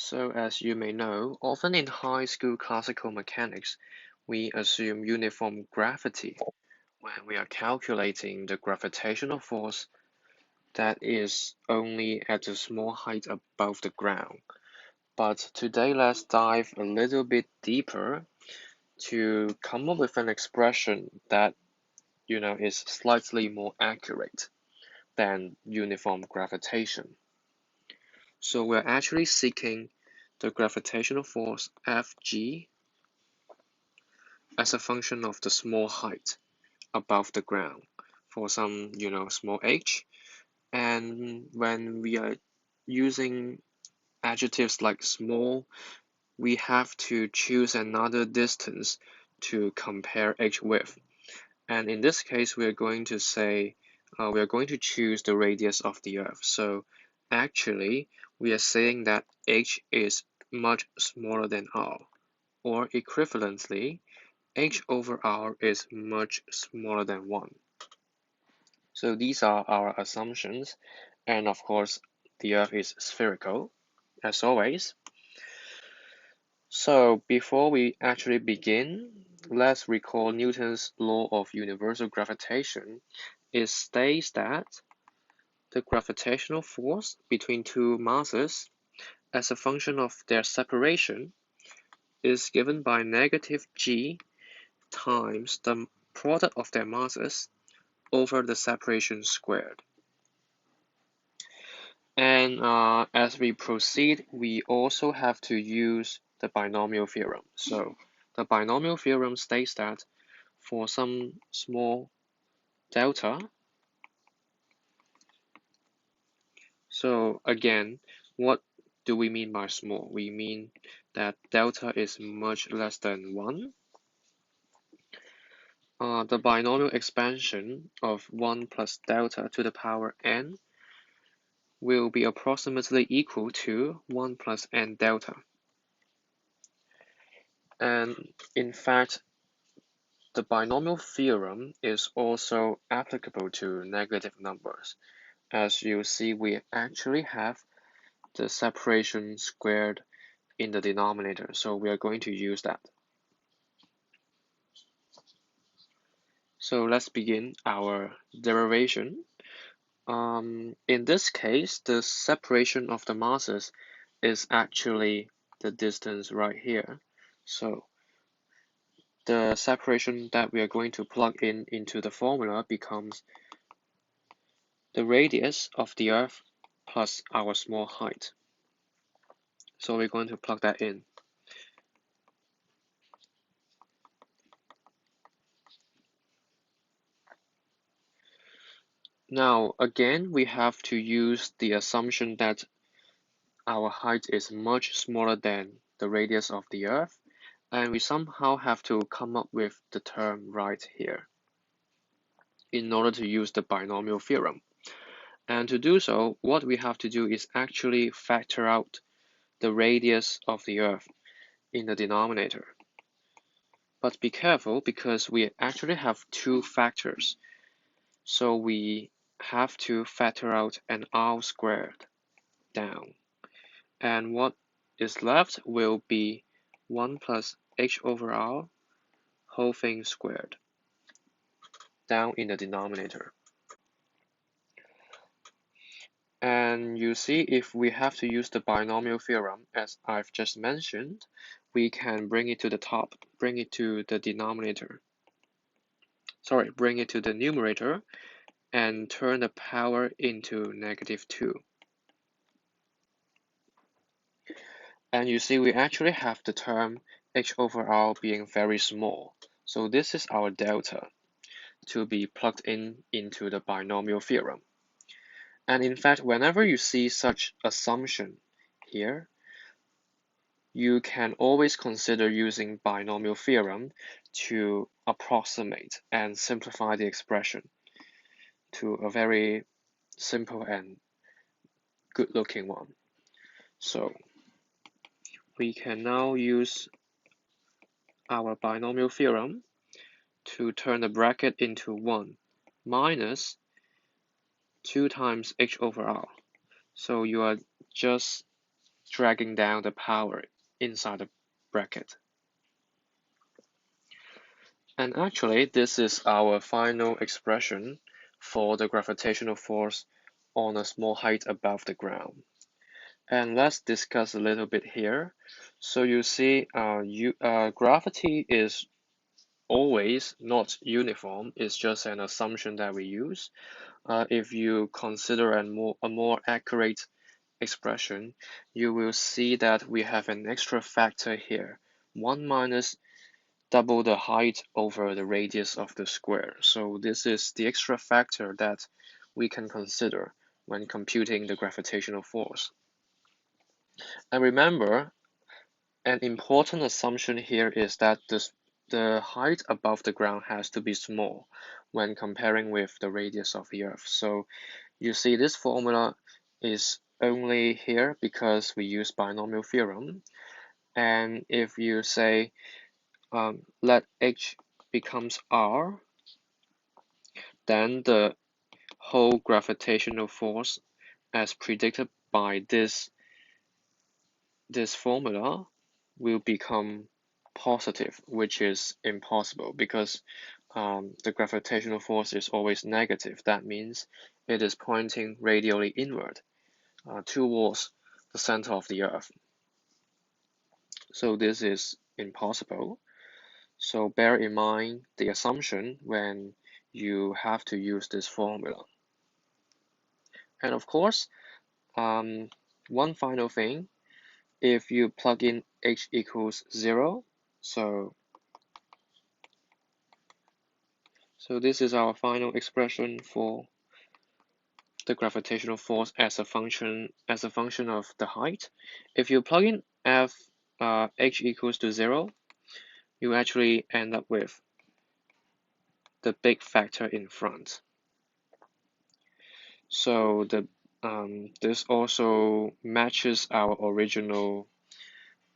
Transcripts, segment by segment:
So as you may know, often in high school classical mechanics, we assume uniform gravity when we are calculating the gravitational force that is only at a small height above the ground. But today let's dive a little bit deeper to come up with an expression that is slightly more accurate than uniform gravitation. So we're actually seeking the gravitational force Fg as a function of the small height above the ground for some, small h. And when we are using adjectives like small, we have to choose another distance to compare h with. And in this case, we're going to say, we're going to choose the radius of the Earth. So actually, we are saying that h is much smaller than r, or equivalently, h over r is much smaller than 1. So these are our assumptions, and of course, the Earth is spherical, as always. So before we actually begin, let's recall Newton's law of universal gravitation. It states that the gravitational force between two masses as a function of their separation is given by negative g times the product of their masses over the separation squared. And as we proceed, we also have to use the binomial theorem. So the binomial theorem states that for some small delta, so again, what do we mean by small? We mean that delta is much less than 1. The binomial expansion of 1 plus delta to the power n will be approximately equal to 1 plus n delta. And in fact, the binomial theorem is also applicable to negative numbers. As you see, we actually have the separation squared in the denominator, so we are going to use that. So let's begin our derivation. In this case, the separation of the masses is actually the distance right here. So the separation that we are going to plug in into the formula becomes the radius of the Earth plus our small height. So we're going to plug that in. Now, again, we have to use the assumption that our height is much smaller than the radius of the Earth, and we somehow have to come up with the term right here in order to use the binomial theorem. And to do so, what we have to do is actually factor out the radius of the Earth in the denominator. But be careful because we actually have two factors. So we have to factor out an r squared down. And what is left will be 1 plus h over r whole thing squared down in the denominator. And you see, if we have to use the binomial theorem, as I've just mentioned, we can bring it to the top, bring it to the denominator. Sorry, bring it to the numerator and turn the power into -2. And you see, we actually have the term h over r being very small. So this is our delta to be plugged in into the binomial theorem. And in fact, whenever you see such assumption here, you can always consider using binomial theorem to approximate and simplify the expression to a very simple and good-looking one. So we can now use our binomial theorem to turn the bracket into 1 minus 2 times h over r. So you are just dragging down the power inside the bracket. And actually, this is our final expression for the gravitational force on a small height above the ground. And let's discuss a little bit here. So you see, gravity is always not uniform. It's just an assumption that we use. If you consider a more accurate expression, you will see that we have an extra factor here. 1 minus double the height over the radius of the square. So this is the extra factor that we can consider when computing the gravitational force. And remember, an important assumption here is that the height above the ground has to be small when comparing with the radius of the Earth. So you see this formula is only here because we use binomial theorem. And if you say let h becomes r, then the whole gravitational force as predicted by this formula will become positive, which is impossible because the gravitational force is always negative. That means it is pointing radially inward towards the center of the Earth. So this is impossible. So bear in mind the assumption when you have to use this formula. And of course, one final thing, if you plug in h equals 0, so this is our final expression for the gravitational force as a function of the height. If you plug in h equals to 0, you actually end up with the big factor in front. So this also matches our original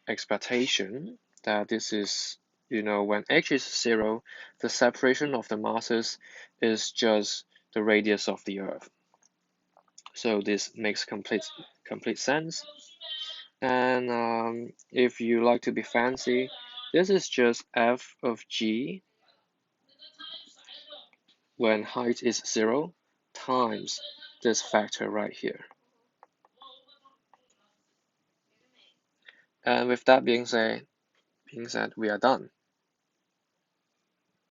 expectation that this is, when h is 0, the separation of the masses is just the radius of the Earth. So this makes complete sense. And if you like to be fancy, this is just f of g when height is 0 times this factor right here. And with that being said, we are done.